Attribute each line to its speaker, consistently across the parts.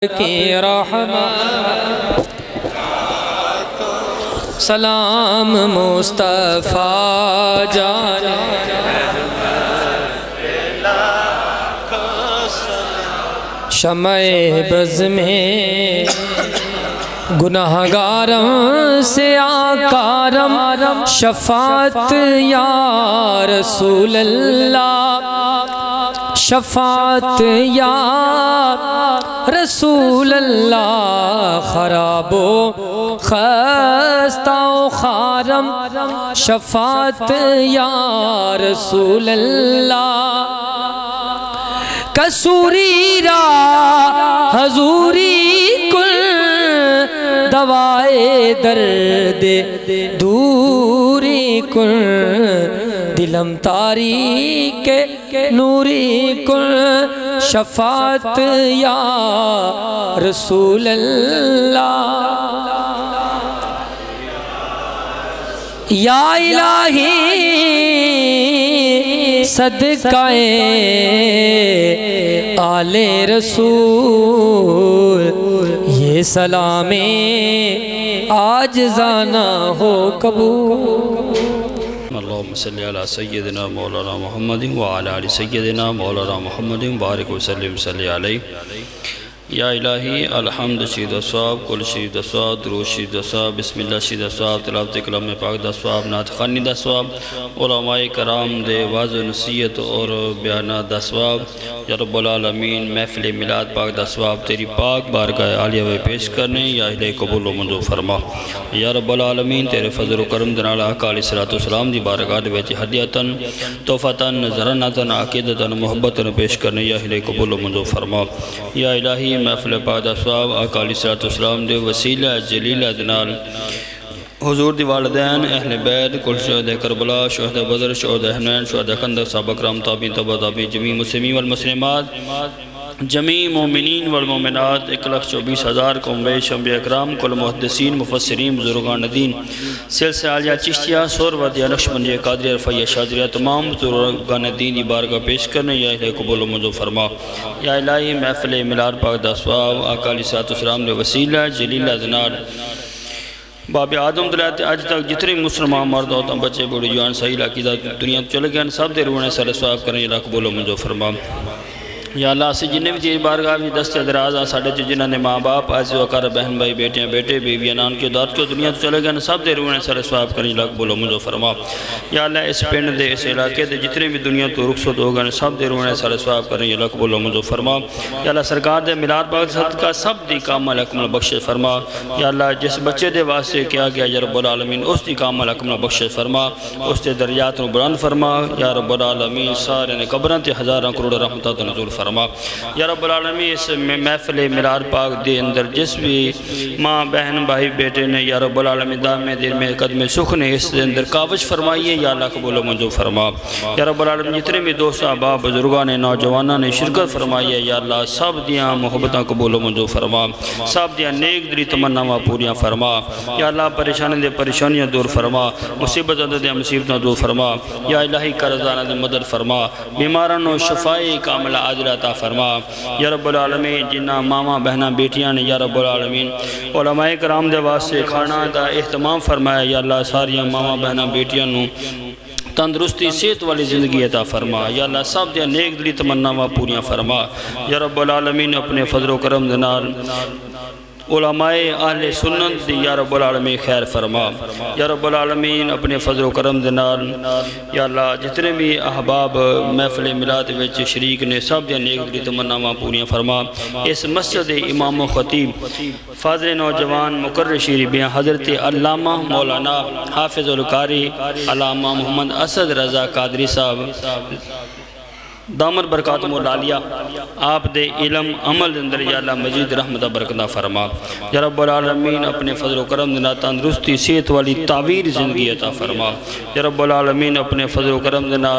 Speaker 1: کی رحمت سلام مصطفیٰ جانے شمع بز میں گناہگارم سے آکارم شفاعت یا رسول اللہ شفاعت یا رسول اللہ خراب و خستہ و خارم شفاعت یا رسول اللہ کسوری را حضوری کل دوائے درد دوری کل دلم تاریک نوری کل شفاعت یا رسول اللہ یا الہی صدقہ آل رسول یہ سلام عاجزانہ ہو قبول
Speaker 2: اللہم صلی علی سیدنا مولانا محمد وعلی آل سیدنا مولانا محمد بارک وسلم صلی علیہ یا الہی الحمد شید اصواب کل شید اصواب درود شید اصواب بسم اللہ شید اصواب تلاوت کلام پاک دا اصواب نعت خوانی دا اصواب علماء کرام دے واضح نصیحت اور بیانات دا اصواب یا رب العالمین محفل میلاد پاک دا اصواب تیری پاک بارگاہ عالیہ میں پیش کرنے یا الہی قبول و منظور فرما یا رب العالمین تیرے فضل و کرم دنال آقا علیہ السلام دی بارگاہ دے ویچی حدیتاً توفتاً نظرناتاً عقیدتاً محبتاً پیش کرنے یا الہی قبول و منظور فرما یا الہی محفل پاک دا اصواب آقا علیہ السلام دے وسیلہ جلیلہ دنال حضور دی والدین اہل بیت کل شہد کربلا شہد بدر شہد حنین شہد خندق صحابہ کرام تابعین تبع تابعین جمیع مسلمین والمسلمات جمیع مومنین والمومنات 1,24,000 قوم بیش انبیاء اکرام کل محدثین مفسرین بزرگان دین سلسلہ عالیہ چشتیہ سور ودیہ نقشبندیہ قادریہ رفعیہ شاذلیہ تمام بزرگان دین دی بارگاہ پیش کرنے یا الہی قبول و منظور فرما یا الہی محفل میلاد پاک دا اصواب آقا علیہ السلام نے وسیلہ جلیلہ دنال باب آدم دلائتے آج تک جتنے مسلمان مرد ہوتا بچے بڑی جوان صحیح عقیدہ دنیا چلے گئے سب دے رونے صلی اللہ کریں یا قبول و منظور فرما یا اللہ سے جنہیں بھی چیز بارگاہ بھی دست درازہ ساڑھے جنہوں نے ماں باپ عزیز وقار بہن بھائی بیٹیاں بیٹے بیویاں نان کے داد کو دنیا تو چلے گئے سب دے رونے صلی اللہ کریں یا قبول و منظور فرما یا اللہ اس پینڈ دے اس علاقے دے جتنے بھی دنیا تو رخصت ہو گئے سب دے رونے صلی اللہ کریں یا قبول و منظور فرما یا اللہ سرکار دے میلاد پاک صدقہ سب دی کامل اکمل بخشش فرما یا اللہ جس بچے دے واسطے کیا گیا یا رب العالمین اس دی کامل اکمل بخشش فرما اس دے دریات بلند فرما یا رب العالمین سارے نے قبران تے ہزاراں کروڑ رحمتات نزول فرما یا رب العالمین اس محفل میلاد پاک دے اندر جس بھی ماں بہن بھائی بیٹے نے یا رب العالمین دامے دل میں قدم سکھ نے اس دے اندر کاوش فرمائیے یا اللہ قبول و منظور فرما یا رب العالمین جتنے بھی دوست احباب بزرگان نوجوانوں نے شرکت فرمائیے یا اللہ سب دیاں محبتاں قبول و منظور فرما سب دیاں نیک دلی تمناواں پوریاں فرما یا اللہ پریشانی دے پریشانیاں دور فرما مصیبت دے مصیبتاں دور فرما یا الہی قرضانہ دے مدد فرما بیماران و شفائی کامل عاجلہ عطا فرما یا رب العالمین جنہ ماما بہنہ بیٹیاں نے یا رب العالمین علماء کرام دے واسطے کھانا دا اہتمام فرمایا یا اللہ ساریاں ماما بہنہ بیٹیاں نو تندرستی صحت والی زندگی عطا فرما یا اللہ سب دیا نیک دلی تمناواں پوریاں فرما یا رب العالمین اپنے فضل و کرم دنال علماء اہل سنت دی یا رب العالمین خیر فرما یا رب العالمین اپنے فضل و کرم دنال یا اللہ جتنے بھی احباب محفل میلاد وچ شریک نے سب دیا نیک دلی تمناواں پوریاں فرما اس مسجد امام و خطیب فاضل نوجوان مقرر شیری بیاں حضرت علامہ مولانا حافظ القاری علامہ محمد اسد رضا قادری صاحب دامت برکاتم العالیہ آپ دے علم عمل اندر یا اللہ مجید رحمتہ برکتہ فرما یا رب العالمین اپنے فضل و کرم دینا تندرستی صحت والی تعبیر زندگی عطا فرما یا رب العالمین اپنے فضل و کرم دینا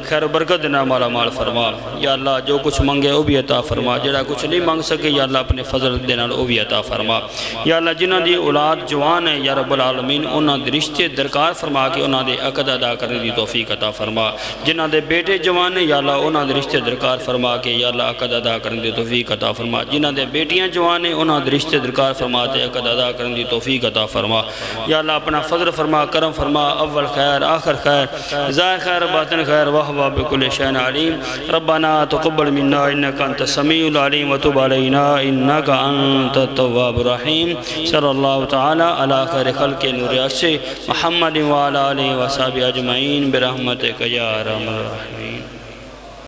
Speaker 2: خیر و برکت دینا مالا مال فرما یا اللہ جو کچھ منگے وہ بھی عطا فرما جڑا کچھ نہیں مانگ سکے یا اللہ اپنے فضل دینا وہ بھی عطا فرما یا اللہ جنہاں دی اولاد جوان ہے یا رب العالمین انہاں دے رشتے درکار فرما کے انہاں دے عقد ادا کرنے دی توفیق عطا فرما جنہاں دے بیٹے جوان ہے یا اللہ انہاں دے رشتے درکار فرما کے یا اللہ عقد ادا کرن دی توفیق عطا فرما جنہاں دے بیٹیاں جوان ہیں انہاں دے رشتے درکار فرما تے عقد ادا کرن دی توفیق عطا فرما یا اللہ اپنا فضل فرما کرم فرما اول خیر آخر خیر ظاہر خیر باطن خیر وہو بکل شیء علیم ربنا تقبل منا انک انت السمیع العلیم وتب علینا انک انت التواب الرحیم صلی اللہ تعالی علی خیر خلق نور عرش محمد وعلی آلہ وصحبہ اجمعین برحمتک یا ارحم الراحمین